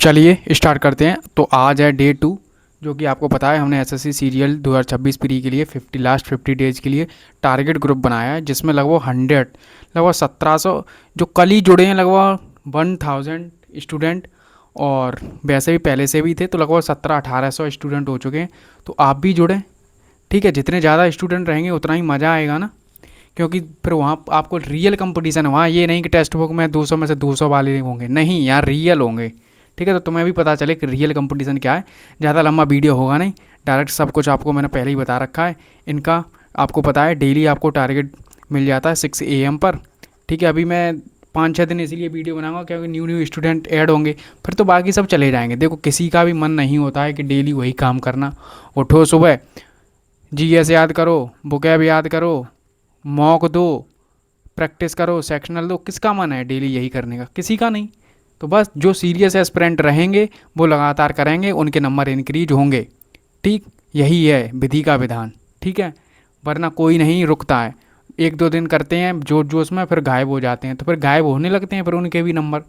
चलिए स्टार्ट करते हैं। तो आज है डे 2, जो कि आपको पता है हमने एसएससी सीरियल 2026 प्री के लिए 50 डेज़ के लिए टारगेट ग्रुप बनाया है, जिसमें लगभग 1700 जो कल ही जुड़े हैं, लगभग 1000 स्टूडेंट। और वैसे भी पहले से भी थे, तो लगभग 1700-1800 स्टूडेंट हो चुके हैं। तो आप भी जुड़ें, ठीक है। जितने ज़्यादा स्टूडेंट रहेंगे उतना ही मज़ा आएगा ना, क्योंकि फिर वहाँ आपको रियल कंपटीशन है। वहाँ ये नहीं कि टेक्स्ट बुक में 200 में से 200 वाले होंगे, नहीं, यहाँ रियल होंगे, ठीक है। तो तुम्हें भी पता चले कि रियल कंपटीशन क्या है। ज़्यादा लंबा वीडियो होगा नहीं, डायरेक्ट सब कुछ आपको मैंने पहले ही बता रखा है। इनका आपको पता है डेली आपको टारगेट मिल जाता है 6 AM पर, ठीक है। अभी मैं 5-6 दिन इसीलिए वीडियो बनाऊंगा क्योंकि न्यू स्टूडेंट ऐड होंगे, फिर तो बाकी सब चले जाएंगे। देखो, किसी का भी मन नहीं होता है कि डेली वही काम करना। उठो सुबह, जीएस याद करो, बुकैब याद करो, मॉक दो, प्रैक्टिस करो, सेक्शनल दो। किसका मन है डेली यही करने का? किसी का नहीं। तो बस जो सीरियस एस्पिरेंट रहेंगे वो लगातार करेंगे, उनके नंबर इंक्रीज होंगे, ठीक। यही है विधि का विधान, ठीक है। वरना कोई नहीं रुकता है। 1-2 दिन करते हैं जोश जोश में, फिर गायब हो जाते हैं, तो फिर गायब होने लगते हैं फिर उनके भी नंबर।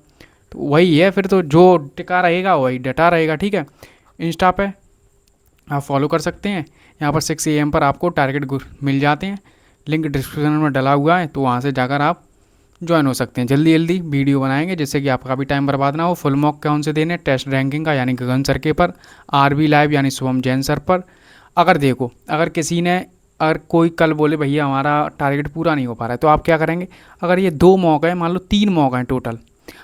तो वही है, फिर तो जो टिका रहेगा वही डटा रहेगा, ठीक है। इंस्टा पे आप फॉलो कर सकते हैं। यहाँ पर 6 AM पर आपको टारगेट मिल जाते हैं, लिंक डिस्क्रिप्शन में डला हुआ है, तो वहाँ से जाकर आप ज्वाइन हो सकते हैं। जल्दी जल्दी वीडियो बनाएंगे जिससे कि आपका भी टाइम बर्बाद ना हो। फुल मॉक कौन से देने? टेस्ट रैंकिंग का यानी गगन सर के पर, आरबी लाइव यानी शुभम जैन सर पर। अगर देखो, अगर कोई कल बोले भैया हमारा टारगेट पूरा नहीं हो पा रहा है, तो आप क्या करेंगे? अगर ये 2 मॉक है, मान लो 3 मॉक हैं टोटल,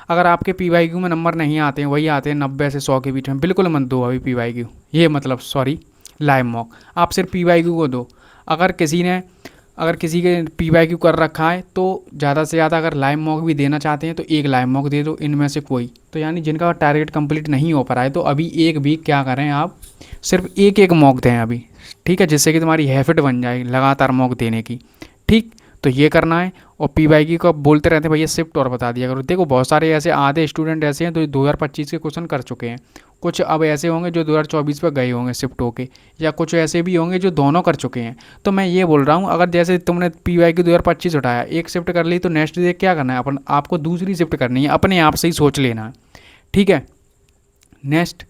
अगर आपके PYQ में नंबर नहीं आते हैं, वही आते हैं 90 से 100 के बीच में, बिल्कुल मत दो अभी PYQ, ये मतलब सॉरी लाइव मॉक। आप सिर्फ PYQ को दो। अगर किसी के PYQ कर रखा है तो ज़्यादा से ज़्यादा अगर लाइव मॉक भी देना चाहते हैं तो एक लाइव मॉक दे दो इनमें से कोई। तो यानी जिनका टारगेट कंप्लीट नहीं हो पा रहा है, तो अभी एक वीक क्या करें, आप सिर्फ एक मॉक दें अभी, ठीक है, जिससे कि तुम्हारी हैबिट बन जाए लगातार मॉक देने की, ठीक। तो ये करना है। और PYQ को बोलते रहते हैं भैया शिफ्ट और बता दिया करो। देखो, बहुत सारे ऐसे आधे स्टूडेंट ऐसे हैं जो 2025 के क्वेश्चन कर चुके हैं, कुछ अब ऐसे होंगे जो 2024 पर गए होंगे शिफ्ट होके, या कुछ ऐसे भी होंगे जो दोनों कर चुके हैं। तो मैं ये बोल रहा हूँ, अगर जैसे तुमने PYQ 2025 उठाया, एक शिफ्ट कर ली, तो नेक्स्ट डे क्या करना है? आपको दूसरी शिफ्ट करनी है, अपने आप से ही सोच लेना है, ठीक है। नेक्स्ट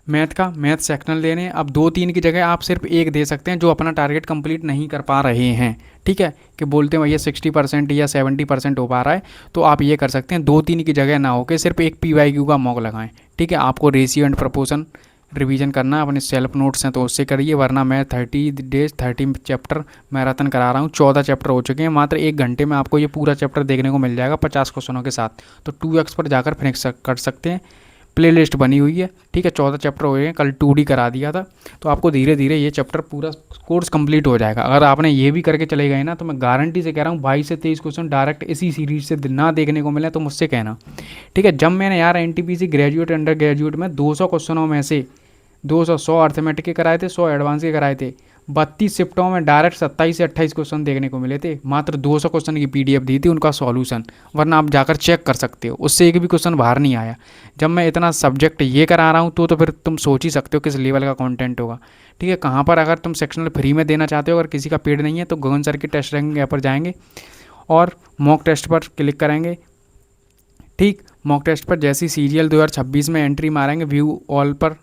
मैथ सेक्शनल देने हैं। अब 2-3 की जगह आप सिर्फ एक दे सकते हैं जो अपना टारगेट कंप्लीट नहीं कर पा रहे हैं, ठीक है। कि बोलते हैं भैया 60% या 70% हो पा रहा है, तो आप ये कर सकते हैं 2-3 की जगह ना होकर सिर्फ एक PYQ का मॉक लगाएं, ठीक है। आपको रेशियो एंड प्रपोर्शन रिवीजन करना है, अपने सेल्फ नोट्स हैं तो उससे करिए, वरना मैं 30 डेज 30 चैप्टर मैराथन करा रहा हूँ। 14 चैप्टर हो चुके हैं, मात्र 1 घंटे में आपको ये पूरा चैप्टर देखने को मिल जाएगा 50 क्वेश्चनों के साथ। तो 2x पर जाकर फिनिश कर सकते हैं। प्लेलिस्ट बनी हुई है, ठीक है। 14 चैप्टर हो गए, कल 2D करा दिया था, तो आपको धीरे धीरे ये चैप्टर पूरा कोर्स कंप्लीट हो जाएगा। अगर आपने ये भी करके चले गए ना, तो मैं गारंटी से कह रहा हूँ 22 से 23 क्वेश्चन डायरेक्ट इसी सीरीज से ना देखने को मिले तो मुझसे कहना, ठीक है। जब मैंने यार NTPC ग्रेजुएट अंडर ग्रेजुएट में 200 क्वेश्चनों में से 100 अर्थमेटिक के कराए थे, 100 एडवांस के कराए थे, 32 शिफ्टों में डायरेक्ट 27 से 28 क्वेश्चन देखने को मिले थे। मात्र 200 क्वेश्चन की PDF दी थी उनका सॉल्यूशन, वरना आप जाकर चेक कर सकते हो, उससे एक भी क्वेश्चन बाहर नहीं आया। जब मैं इतना सब्जेक्ट ये करा रहा हूँ तो फिर तुम सोच ही सकते हो किस लेवल का कंटेंट होगा, ठीक है। कहाँ पर अगर तुम सेक्शनल फ्री में देना चाहते हो, अगर किसी का पेड नहीं है, तो गगन सर के टेस्ट रैंकिंग ऐप पर जाएंगे और मॉक टेस्ट पर क्लिक करेंगे, ठीक। मॉक टेस्ट पर जैसी सीरियल 2026 में एंट्री मारेंगे, व्यू ऑल पर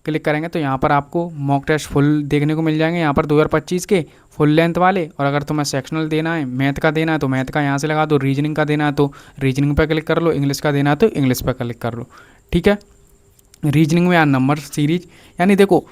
क्लिक करेंगे, तो यहाँ पर आपको मॉक टेस्ट फुल देखने को मिल जाएंगे। यहाँ पर 2025 के फुल लेंथ वाले, और अगर तुम्हें सेक्शनल देना है, मैथ का देना है तो मैथ का यहाँ से लगा दो, रीजनिंग का देना है तो रीजनिंग पर क्लिक कर लो, इंग्लिश का देना है तो इंग्लिश पर क्लिक कर लो, ठीक है। रीजनिंग में यार नंबर सीरीज, यानी देखो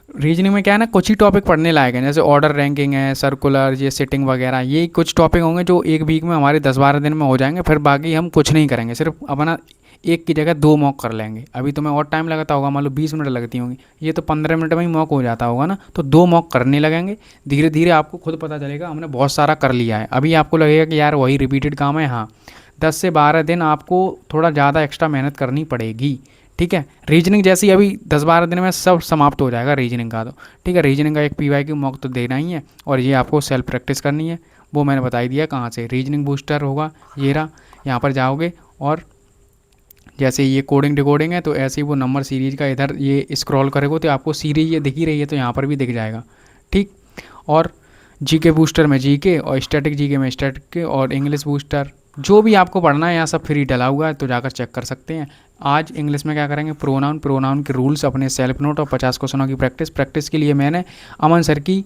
रीजनिंग में क्या है ना, कुछ ही टॉपिक पढ़ने लायक हैं, जैसे ऑर्डर रैंकिंग है, सर्कुलर, ये सिटिंग वगैरह, ये कुछ टॉपिक होंगे जो एक वीक में हमारे 10-12 दिन में हो जाएंगे। फिर बाकी हम कुछ नहीं करेंगे, सिर्फ अपना एक की जगह 2 मॉक कर लेंगे। अभी तुम्हें और टाइम लगता होगा, मान लो 20 मिनट लगती होंगी, ये तो 15 मिनट में ही मॉक हो जाता होगा ना। तो 2 मॉक करने लगेंगे, धीरे धीरे आपको खुद पता चलेगा हमने बहुत सारा कर लिया है। अभी आपको लगेगा कि यार वही रिपीटेड काम है, हाँ। 10 से 12 दिन आपको थोड़ा ज़्यादा एक्स्ट्रा मेहनत करनी पड़ेगी, ठीक है। रीजनिंग जैसी अभी 10-12 दिन में सब समाप्त हो जाएगा रीजनिंग का, तो ठीक है। रीजनिंग का एक PYQ मॉक तो देना ही है, और ये आपको सेल्फ प्रैक्टिस करनी है, वो मैंने बता ही दिया कहाँ से। रीजनिंग बूस्टर होगा, ये रहा, यहाँ पर जाओगे और जैसे ये कोडिंग डिकोडिंग है, तो ऐसे ही वो नंबर सीरीज का इधर ये स्क्रॉल करेगा तो आपको सीरीज ये दिख ही रही है, तो यहाँ पर भी दिख जाएगा, ठीक। और GK बूस्टर में GK, और स्टैटिक GK में स्टैटिक, और इंग्लिश बूस्टर जो भी आपको पढ़ना है यहाँ सब फ्री डला हुआ है, तो जाकर चेक कर सकते हैं। आज इंग्लिश में क्या करेंगे, प्रोनाउन के रूल्स, अपने सेल्फ नोट और 50 क्वेश्चनों की प्रैक्टिस के लिए मैंने अमन सर की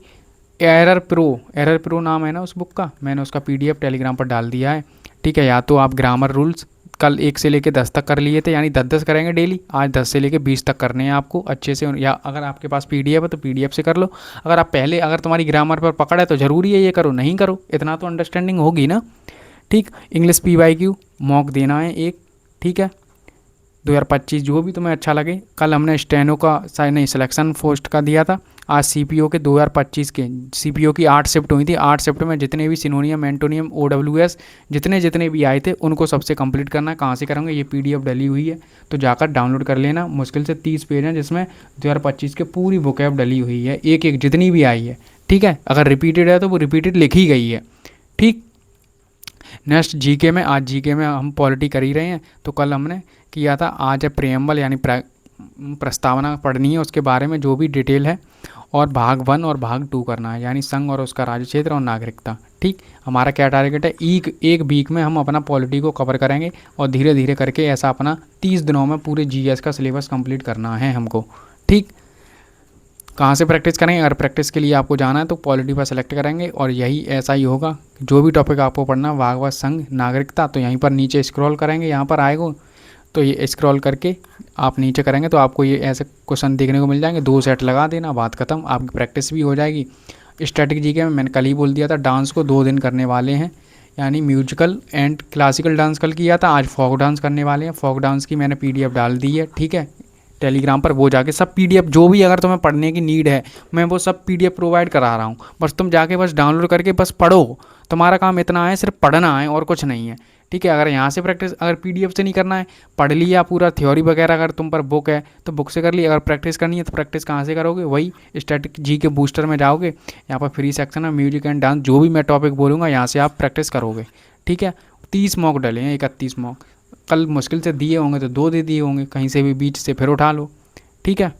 एरर प्रो नाम है ना उस बुक का, मैंने उसका PDF टेलीग्राम पर डाल दिया है। ठीक है, या तो आप ग्रामर रूल्स कल 1 से लेकर 10 तक कर लिए थे, यानी 10-10 करेंगे डेली, आज 10 से लेकर 20 तक करने हैं आपको अच्छे से, या अगर आपके पास PDF है तो PDF से कर लो। अगर तुम्हारी ग्रामर पर पकड़ है तो ज़रूरी है ये करो, नहीं करो इतना तो अंडरस्टैंडिंग होगी ना। ठीक, इंग्लिश PYQ मॉक देना है एक, ठीक है, 2025 जो भी तुम्हें अच्छा लगे। कल हमने स्टेनो का नहीं सिलेक्शन पोस्ट का दिया था, आज CPO के 2025 के CPO की 8 शिफ्ट हुई थी। 8 शिफ्ट में जितने भी सिनोनियम, एंटोनियम, OWS जितने भी आए थे उनको सबसे कंप्लीट करना है। कहाँ से करेंगे, ये PDF डली हुई है तो जाकर डाउनलोड कर लेना। मुश्किल से 30 पेज हैं जिसमें 2025 के पूरी बुकैब डली हुई है, एक एक जितनी भी आई है। ठीक है, अगर रिपीटेड है तो वो रिपीटेड लिखी गई है। ठीक, नेक्स्ट GK में, आज GK में हम पॉलिटी कर ही रहे हैं, तो कल हमने किया था, आज है प्रेम्बल यानी प्रस्तावना पढ़नी है, उसके बारे में जो भी डिटेल है, और भाग 1 और भाग 2 करना है, यानी संघ और उसका राज्य क्षेत्र और नागरिकता। ठीक, हमारा क्या टारगेट है, एक वीक में हम अपना पॉलिटी को कवर करेंगे और धीरे धीरे करके ऐसा अपना 30 दिनों में पूरे GS का सिलेबस कंप्लीट करना है हमको। ठीक, कहाँ से प्रैक्टिस करेंगे, अगर प्रैक्टिस के लिए आपको जाना है तो पॉलिटी पर सेलेक्ट करेंगे, और यही ऐसा ही होगा। जो भी टॉपिक आपको पढ़ना, भागवत, संघ, नागरिकता, तो यहीं पर नीचे स्क्रॉल करेंगे, यहाँ पर आएगा तो ये स्क्रॉल करके आप नीचे करेंगे तो आपको ये ऐसे क्वेश्चन देखने को मिल जाएंगे। 2 सेट लगा देना, बात खत्म, आपकी प्रैक्टिस भी हो जाएगी। स्टैटिक GK में मैंने कल ही बोल दिया था, डांस को 2 दिन करने वाले हैं, यानी म्यूजिकल एंड क्लासिकल डांस कल किया था, आज फोक डांस करने वाले हैं। फोक डांस की मैंने PDF डाल दी है, ठीक है, टेलीग्राम पर। वो जाके सब PDF जो भी अगर तुम्हें पढ़ने की नीड है, मैं वो सब PDF प्रोवाइड करा रहा हूँ, बस तुम जाके बस डाउनलोड करके बस पढ़ो। तुम्हारा काम इतना है, सिर्फ पढ़ना है और कुछ नहीं है। ठीक है, अगर यहाँ से प्रैक्टिस, अगर PDF से नहीं करना है, पढ़ लिया पूरा थ्योरी वगैरह, अगर तुम पर बुक है तो बुक से कर ली। अगर प्रैक्टिस करनी है तो प्रैक्टिस कहाँ से करोगे, वही स्टैटिक GK बूस्टर में जाओगे, यहाँ पर फ्री सेक्शन है म्यूजिक एंड डांस, जो भी मैं टॉपिक बोलूँगा यहाँ से आप प्रैक्टिस करोगे। ठीक है, 30 मॉक डले हैं, 31 मॉक कल मुश्किल से दिए होंगे तो 2 दे दिए होंगे, कहीं से भी बीच से फिर उठा लो। ठीक है,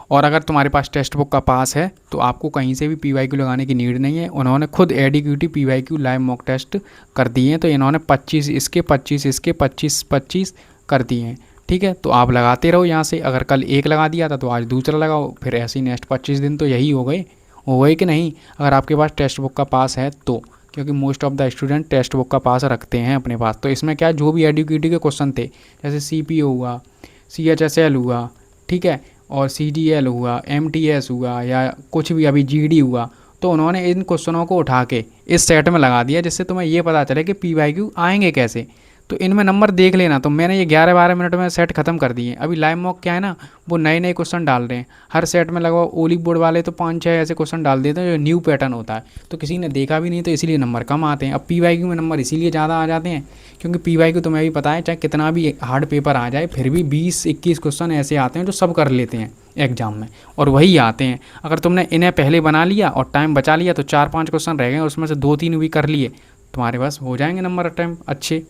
और अगर तुम्हारे पास टेक्स्ट बुक का पास है तो आपको कहीं से भी PYQ लगाने की नीड नहीं है। उन्होंने खुद एडीक्यूटी PYQ लाइव मॉक टेस्ट कर दिए हैं, तो इन्होंने 25 इसके 25 इसके 25 कर दिए हैं। ठीक है, तो आप लगाते रहो यहाँ से। अगर कल एक लगा दिया था तो आज दूसरा लगाओ, फिर ऐसे ही नेक्स्ट 25 दिन तो यही हो गए कि नहीं, अगर आपके पास टेक्स्ट बुक का पास है तो, क्योंकि most of the student text book का पास रखते हैं अपने पास। तो इसमें क्या, जो भी एडीक्यूटी के क्वेश्चन थे, जैसे CPO हुआ, CHSL हुआ, ठीक है, और CGL हुआ, MTS हुआ, या कुछ भी अभी GD हुआ, तो उन्होंने इन क्वेश्चनों को उठा के इस सेट में लगा दिया, जिससे तुम्हें ये पता चले कि PYQ आएंगे कैसे। तो इनमें नंबर देख लेना। तो मैंने ये 11-12 मिनट में सेट खत्म कर दिए। अभी लाइव मॉक क्या है ना, वो नए नए क्वेश्चन डाल रहे हैं हर सेट में। लगभग ओलिव बोर्ड वाले तो 5-6 ऐसे क्वेश्चन डाल देते हैं जो न्यू पैटर्न होता है, तो किसी ने देखा भी नहीं, तो इसीलिए नंबर कम आते हैं। अब PYQ में नंबर इसीलिए ज़्यादा आ जाते हैं क्योंकि PYQ तुम्हें भी पता है, चाहे कितना भी हार्ड पेपर आ जाए, फिर भी 20-21 क्वेश्चन ऐसे आते हैं जो सब कर लेते हैं एग्जाम में, और वही आते हैं। अगर तुमने इन्हें पहले बना लिया और टाइम बचा लिया तो 4-5 क्वेश्चन रह गए, उसमें से 2-3 भी कर लिए, तुम्हारे पास हो जाएंगे नंबर अटैम्प्ट अच्छे।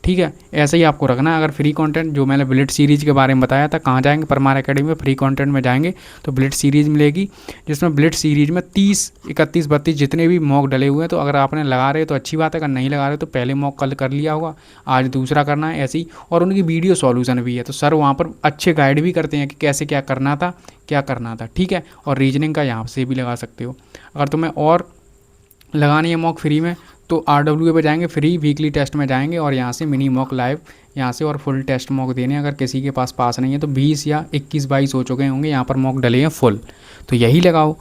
ठीक है, ऐसे ही आपको रखना है। अगर फ्री कंटेंट, जो मैंने बुलेट सीरीज़ के बारे में बताया था, कहाँ जाएंगे, परमार एकेडमी में फ्री कंटेंट में जाएंगे तो बुलेट सीरीज़ मिलेगी, जिसमें बुलेट सीरीज़ में 30, 31, 32 जितने भी मॉक डले हुए हैं। तो अगर आपने लगा रहे तो अच्छी बात है, अगर नहीं लगा रहे तो पहले मॉक कल कर लिया होगा, आज दूसरा करना है, ऐसे ही। और उनकी वीडियो सॉल्यूशन भी है, तो सर वहाँ पर अच्छे गाइड भी करते हैं कि कैसे क्या करना था। ठीक है, और रीजनिंग का यहाँ से भी लगा सकते हो। अगर तुम्हें और लगानी है मॉक फ्री में तो RWA पे जाएंगे, फ्री वीकली टेस्ट में जाएंगे, और यहाँ से मिनी मॉक लाइव यहाँ से, और फुल टेस्ट मॉक देने। अगर किसी के पास नहीं है तो 20 या 21-22 हो चुके होंगे, यहाँ पर मॉक डले हैं फुल, तो यही लगाओ।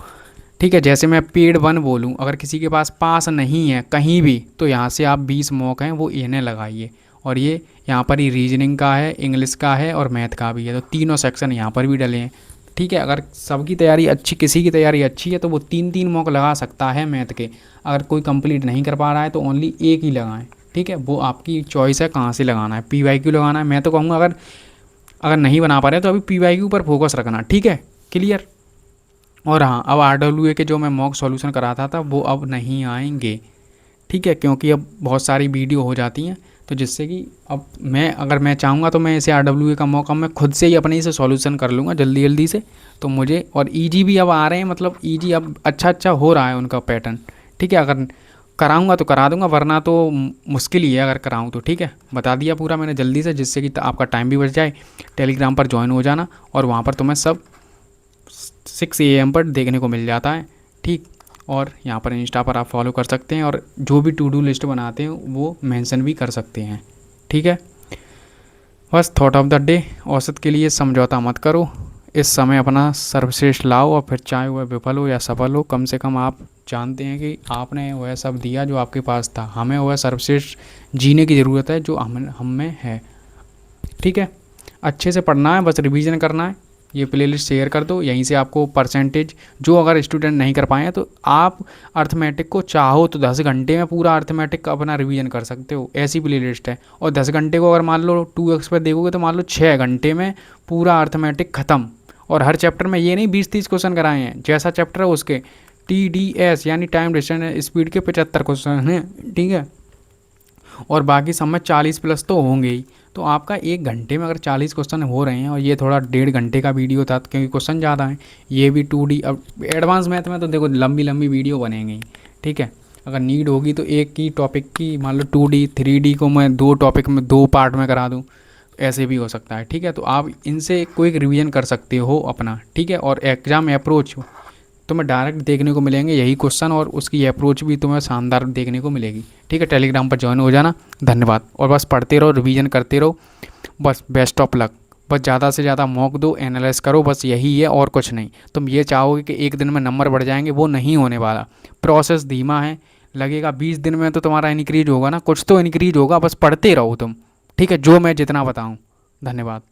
ठीक है, जैसे मैं पेड 1 बोलूँ, अगर किसी के पास नहीं है कहीं भी, तो यहाँ से आप 20 मॉक हैं वो इन्हें लगाइए। और ये यहाँ पर ही रीजनिंग का है, इंग्लिश का है और मैथ का भी है, तो तीनों सेक्शन यहाँ पर भी डले हैं। ठीक है, अगर सबकी तैयारी अच्छी, किसी की तैयारी अच्छी है तो वो 3-3 मॉक लगा सकता है मैथ के। अगर कोई कंप्लीट नहीं कर पा रहा है तो ओनली एक ही लगाएं। ठीक है, वो आपकी चॉइस है कहाँ से लगाना है, PYQ लगाना है। मैं तो कहूँगा अगर नहीं बना पा रहे तो अभी PYQ पर फोकस रखना। ठीक है, क्लियर। और हाँ, अब RWA के जो मैं मॉक सॉल्यूशन कराता था वो अब नहीं आएंगे। ठीक है, क्योंकि अब बहुत सारी वीडियो हो जाती हैं, तो जिससे कि अब अगर मैं चाहूँगा तो मैं इसे RWA का मौका मैं खुद से ही अपने ही से सॉल्यूशन कर लूँगा जल्दी से। तो मुझे, और ईजी भी अब आ रहे हैं, मतलब ईजी अब अच्छा हो रहा है उनका पैटर्न। ठीक है, अगर कराऊंगा तो करा दूंगा, वरना तो मुश्किल ही है अगर कराऊं तो। ठीक है, बता दिया पूरा मैंने जल्दी से, जिससे कि आपका टाइम भी बच जाए। टेलीग्राम पर ज्वाइन हो जाना और वहाँ पर तुम्हें सब 6 AM पर देखने को मिल जाता है। ठीक, और यहाँ पर इंस्टा पर आप फॉलो कर सकते हैं, और जो भी टू डू लिस्ट बनाते हैं वो मेंशन भी कर सकते हैं। ठीक है, बस थॉट ऑफ द डे, औसत के लिए समझौता मत करो। इस समय अपना सर्वश्रेष्ठ लाओ, और फिर चाहे वह विफल हो या सफल हो, कम से कम आप जानते हैं कि आपने वह सब दिया जो आपके पास था। हमें वह सर्वश्रेष्ठ जीने की ज़रूरत है जो हम में है। ठीक है, अच्छे से पढ़ना है, बस रिवीजन करना है। ये प्लेलिस्ट शेयर कर दो, यहीं से आपको परसेंटेज, जो अगर स्टूडेंट नहीं कर पाए हैं तो आप अर्थमेटिक को चाहो तो 10 घंटे में पूरा अर्थमेटिक का अपना रिवीजन कर सकते हो, ऐसी प्लेलिस्ट है। और 10 घंटे को अगर मान लो 2x पर देखोगे तो मान लो 6 घंटे में पूरा अर्थमेटिक ख़त्म। और हर चैप्टर में ये नहीं 20-30 क्वेश्चन कराए हैं, जैसा चैप्टर है उसके TDS यानी टाइम डिस्टेंस स्पीड के 75 क्वेश्चन हैं। ठीक है, और बाकी सब में 40+ तो होंगे ही। तो आपका 1 घंटे में अगर 40 क्वेश्चन हो रहे हैं, और ये थोड़ा 1.5 घंटे का वीडियो था क्योंकि क्वेश्चन ज़्यादा हैं, ये भी 2D। अब एडवांस मैथ में तो देखो लंबी लंबी वीडियो बनेंगी ही। ठीक है, अगर नीड होगी तो एक ही टॉपिक की मान लो 2D 3D को मैं 2 टॉपिक में 2 पार्ट में करा दूँ, ऐसे भी हो सकता है। ठीक है, तो आप इनसे कोई रिवीजन कर सकते हो अपना। ठीक है, और एग्ज़ाम अप्रोच तुम्हें डायरेक्ट देखने को मिलेंगे यही क्वेश्चन, और उसकी अप्रोच भी तुम्हें शानदार देखने को मिलेगी। ठीक है, टेलीग्राम पर ज्वाइन हो जाना। धन्यवाद, और बस पढ़ते रहो, रिवीजन करते रहो, बस बेस्ट ऑफ लक। बस ज़्यादा से ज़्यादा मॉक दो, एनालाइज करो, बस यही है और कुछ नहीं। तुम ये चाहोगे कि एक दिन में नंबर बढ़ जाएंगे, वो नहीं होने वाला। प्रोसेस धीमा है, लगेगा 20 दिन में तो तुम्हारा इनक्रीज होगा ना, कुछ तो इनक्रीज होगा, बस पढ़ते रहो तुम। ठीक है, जो मैं जितना बताऊँ। धन्यवाद।